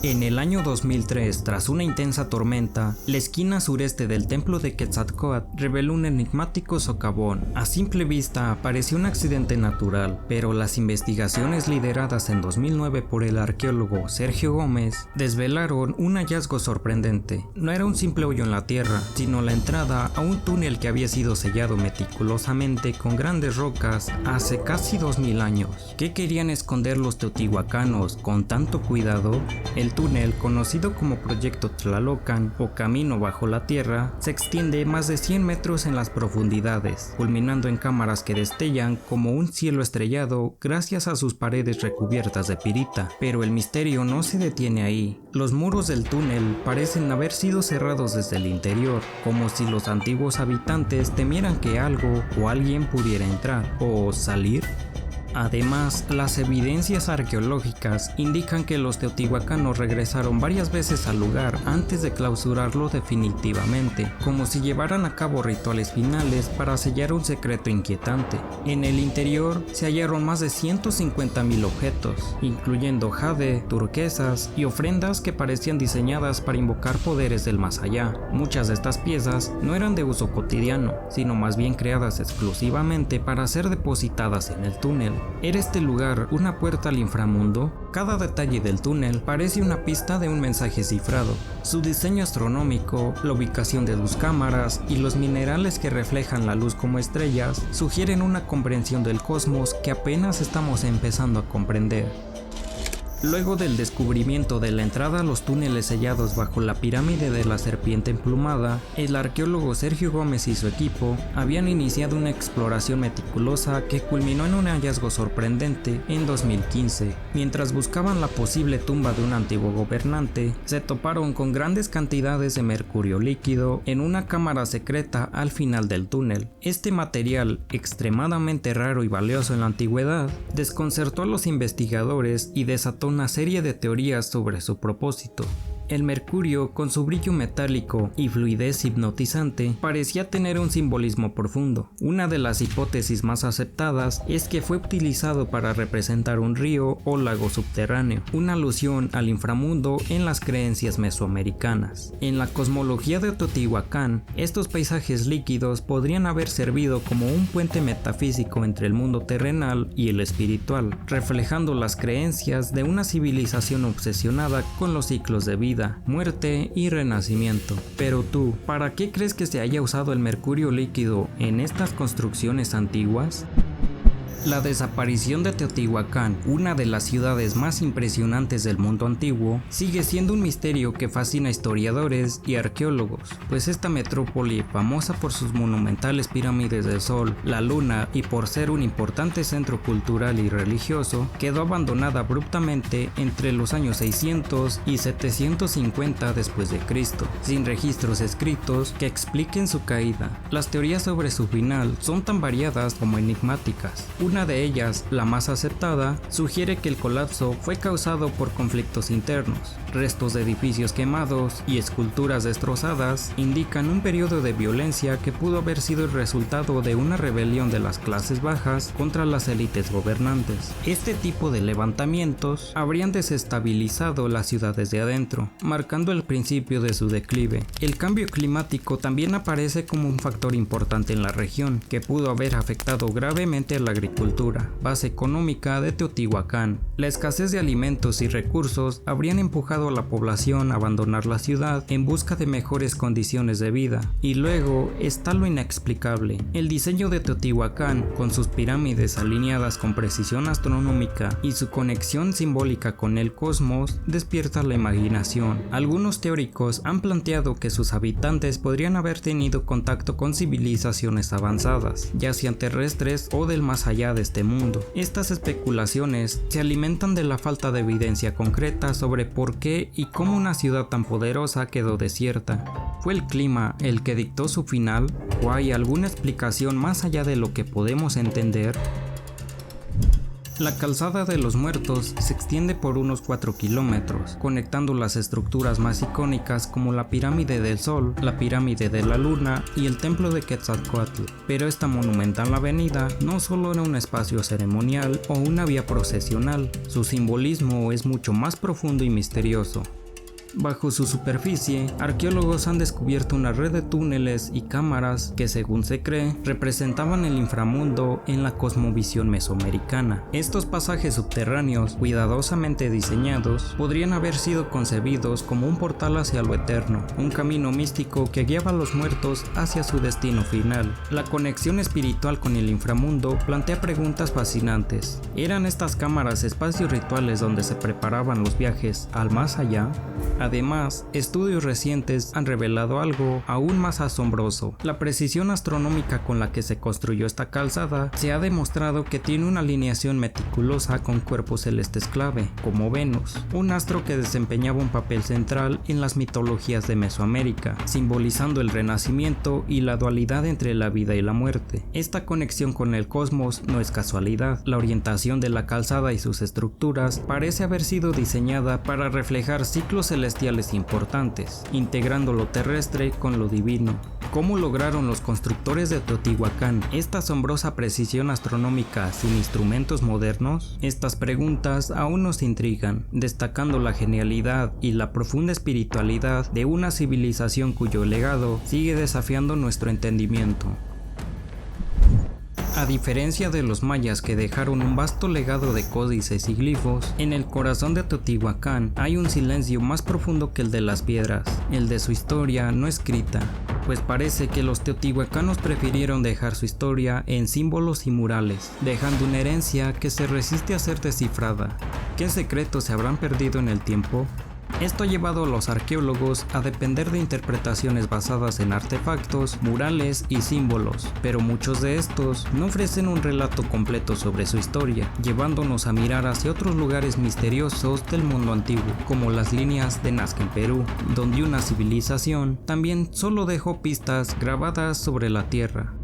En el año 2003, tras una intensa tormenta, la esquina sureste del templo de Quetzalcóatl reveló un enigmático socavón. A simple vista parecía un accidente natural, pero las investigaciones lideradas en 2009 por el arqueólogo Sergio Gómez desvelaron un hallazgo sorprendente. No era un simple hoyo en la tierra, sino la entrada a un túnel que había sido sellado meticulosamente con grandes rocas hace casi 2000 años. ¿Qué querían esconder los teotihuacanos con tanto cuidado? El túnel, conocido como Proyecto Tlalocan o Camino bajo la tierra, se extiende más de 100 metros en las profundidades, culminando en cámaras que destellan como un cielo estrellado gracias a sus paredes recubiertas de pirita. Pero el misterio no se detiene ahí. Los muros del túnel parecen haber sido cerrados desde el interior, como si los antiguos habitantes temieran que algo o alguien pudiera entrar o salir. Además, las evidencias arqueológicas indican que los teotihuacanos regresaron varias veces al lugar antes de clausurarlo definitivamente, como si llevaran a cabo rituales finales para sellar un secreto inquietante. En el interior se hallaron más de 150,000 objetos, incluyendo jade, turquesas y ofrendas que parecían diseñadas para invocar poderes del más allá. Muchas de estas piezas no eran de uso cotidiano, sino más bien creadas exclusivamente para ser depositadas en el túnel. ¿Era este lugar una puerta al inframundo? Cada detalle del túnel parece una pista de un mensaje cifrado. Su diseño astronómico, la ubicación de sus cámaras y los minerales que reflejan la luz como estrellas sugieren una comprensión del cosmos que apenas estamos empezando a comprender. Luego del descubrimiento de la entrada a los túneles sellados bajo la pirámide de la serpiente emplumada, el arqueólogo Sergio Gómez y su equipo habían iniciado una exploración meticulosa que culminó en un hallazgo sorprendente en 2015. Mientras buscaban la posible tumba de un antiguo gobernante, se toparon con grandes cantidades de mercurio líquido en una cámara secreta al final del túnel. Este material, extremadamente raro y valioso en la antigüedad, desconcertó a los investigadores y desató una serie de teorías sobre su propósito. El mercurio, con su brillo metálico y fluidez hipnotizante, parecía tener un simbolismo profundo. Una de las hipótesis más aceptadas es que fue utilizado para representar un río o lago subterráneo, una alusión al inframundo en las creencias mesoamericanas. En la cosmología de Teotihuacán, estos paisajes líquidos podrían haber servido como un puente metafísico entre el mundo terrenal y el espiritual, reflejando las creencias de una civilización obsesionada con los ciclos de vida, muerte y renacimiento. Pero tú, ¿para qué crees que se haya usado el mercurio líquido en estas construcciones antiguas? La desaparición de Teotihuacán, una de las ciudades más impresionantes del mundo antiguo, sigue siendo un misterio que fascina a historiadores y arqueólogos, pues esta metrópoli, famosa por sus monumentales pirámides del Sol, la Luna y por ser un importante centro cultural y religioso, quedó abandonada abruptamente entre los años 600 y 750 después de Cristo, sin registros escritos que expliquen su caída. Las teorías sobre su final son tan variadas como enigmáticas. Una de ellas, la más aceptada, sugiere que el colapso fue causado por conflictos internos. Restos de edificios quemados y esculturas destrozadas indican un periodo de violencia que pudo haber sido el resultado de una rebelión de las clases bajas contra las élites gobernantes. Este tipo de levantamientos habrían desestabilizado las ciudades de adentro, marcando el principio de su declive. El cambio climático también aparece como un factor importante en la región, que pudo haber afectado gravemente a la agricultura, base económica de Teotihuacán. La escasez de alimentos y recursos habrían empujado a la población a abandonar la ciudad en busca de mejores condiciones de vida. Y luego está lo inexplicable. El diseño de Teotihuacán, con sus pirámides alineadas con precisión astronómica y su conexión simbólica con el cosmos, despierta la imaginación. Algunos teóricos han planteado que sus habitantes podrían haber tenido contacto con civilizaciones avanzadas, ya sean terrestres o del más allá de este mundo. Estas especulaciones se alimentan de la falta de evidencia concreta sobre por qué y cómo una ciudad tan poderosa quedó desierta. ¿Fue el clima el que dictó su final? ¿O hay alguna explicación más allá de lo que podemos entender? La calzada de los muertos se extiende por unos 4 kilómetros, conectando las estructuras más icónicas como la pirámide del Sol, la pirámide de la Luna y el templo de Quetzalcóatl. Pero esta monumental avenida no solo era un espacio ceremonial o una vía procesional, su simbolismo es mucho más profundo y misterioso. Bajo su superficie, arqueólogos han descubierto una red de túneles y cámaras que, según se cree, representaban el inframundo en la cosmovisión mesoamericana. Estos pasajes subterráneos, cuidadosamente diseñados, podrían haber sido concebidos como un portal hacia lo eterno, un camino místico que guiaba a los muertos hacia su destino final. La conexión espiritual con el inframundo plantea preguntas fascinantes. ¿Eran estas cámaras espacios rituales donde se preparaban los viajes al más allá? Además, estudios recientes han revelado algo aún más asombroso. La precisión astronómica con la que se construyó esta calzada se ha demostrado que tiene una alineación meticulosa con cuerpos celestes clave, como Venus, un astro que desempeñaba un papel central en las mitologías de Mesoamérica, simbolizando el renacimiento y la dualidad entre la vida y la muerte. Esta conexión con el cosmos no es casualidad. La orientación de la calzada y sus estructuras parece haber sido diseñada para reflejar ciclos celestiales importantes, integrando lo terrestre con lo divino. ¿Cómo lograron los constructores de Teotihuacán esta asombrosa precisión astronómica sin instrumentos modernos? Estas preguntas aún nos intrigan, destacando la genialidad y la profunda espiritualidad de una civilización cuyo legado sigue desafiando nuestro entendimiento. A diferencia de los mayas, que dejaron un vasto legado de códices y glifos, en el corazón de Teotihuacán hay un silencio más profundo que el de las piedras, el de su historia no escrita, pues parece que los teotihuacanos prefirieron dejar su historia en símbolos y murales, dejando una herencia que se resiste a ser descifrada. ¿Qué secretos se habrán perdido en el tiempo? Esto ha llevado a los arqueólogos a depender de interpretaciones basadas en artefactos, murales y símbolos, pero muchos de estos no ofrecen un relato completo sobre su historia, llevándonos a mirar hacia otros lugares misteriosos del mundo antiguo, como las líneas de Nazca en Perú, donde una civilización también solo dejó pistas grabadas sobre la tierra.